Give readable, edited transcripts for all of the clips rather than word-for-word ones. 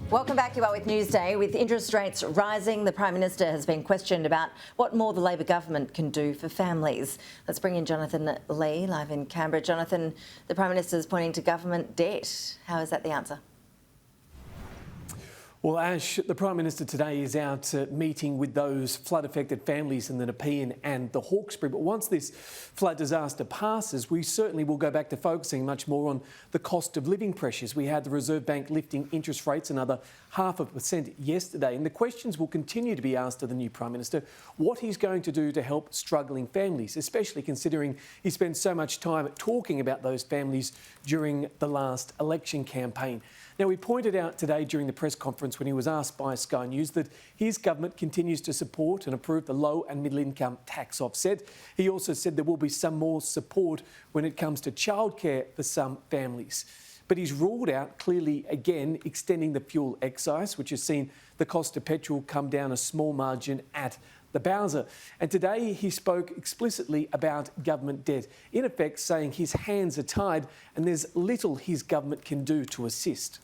Welcome back. You are with Newsday. With interest rates rising, the Prime Minister has been questioned about what more the Labor government can do for families. Let's bring in Jonathan Lee, live in Canberra. Jonathan, the Prime Minister is pointing to government debt. How is that the answer? Well, Ash, the Prime Minister today is out meeting with those flood-affected families in the Nepean and the Hawkesbury. But once this flood disaster passes, we certainly will go back to focusing much more on the cost of living pressures. We had the Reserve Bank lifting interest rates another 0.5% yesterday. And the questions will continue to be asked of the new Prime Minister, what he's going to do to help struggling families, especially considering he spent so much time talking about those families during the last election campaign. Now, we pointed out today during the press conference when he was asked by Sky News that his government continues to support and approve the low and middle income tax offset. He also said there will be some more support when it comes to childcare for some families. But he's ruled out clearly again extending the fuel excise, which has seen the cost of petrol come down a small margin at the Bowser. And today he spoke explicitly about government debt, in effect saying his hands are tied and there's little his government can do to assist.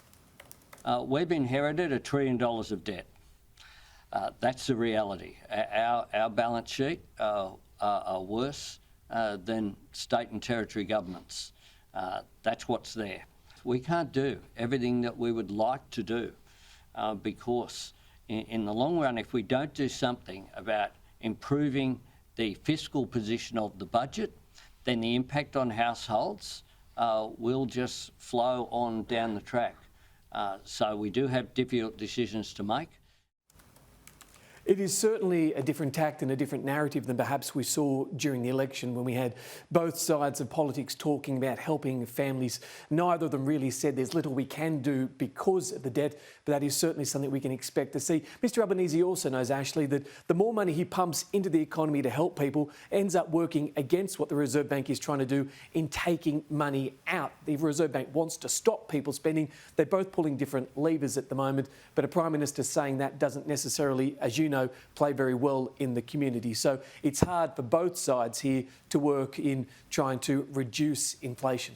We've inherited $1 trillion of debt. That's the reality. Our balance sheet are worse than state and territory governments. That's what's there. We can't do everything that we would like to do because in the long run, if we don't do something about improving the fiscal position of the budget, then the impact on households will just flow on down the track. So we do have difficult decisions to make. It is certainly a different tact and a different narrative than perhaps we saw during the election when we had both sides of politics talking about helping families. Neither of them really said there's little we can do because of the debt, but that is certainly something we can expect to see. Mr Albanese also knows, Ashley, that the more money he pumps into the economy to help people ends up working against what the Reserve Bank is trying to do in taking money out. The Reserve Bank wants to stop people spending. They're both pulling different levers at the moment, but a Prime Minister saying that doesn't necessarily, as you know, play very well in the community. So it's hard for both sides here to work in trying to reduce inflation.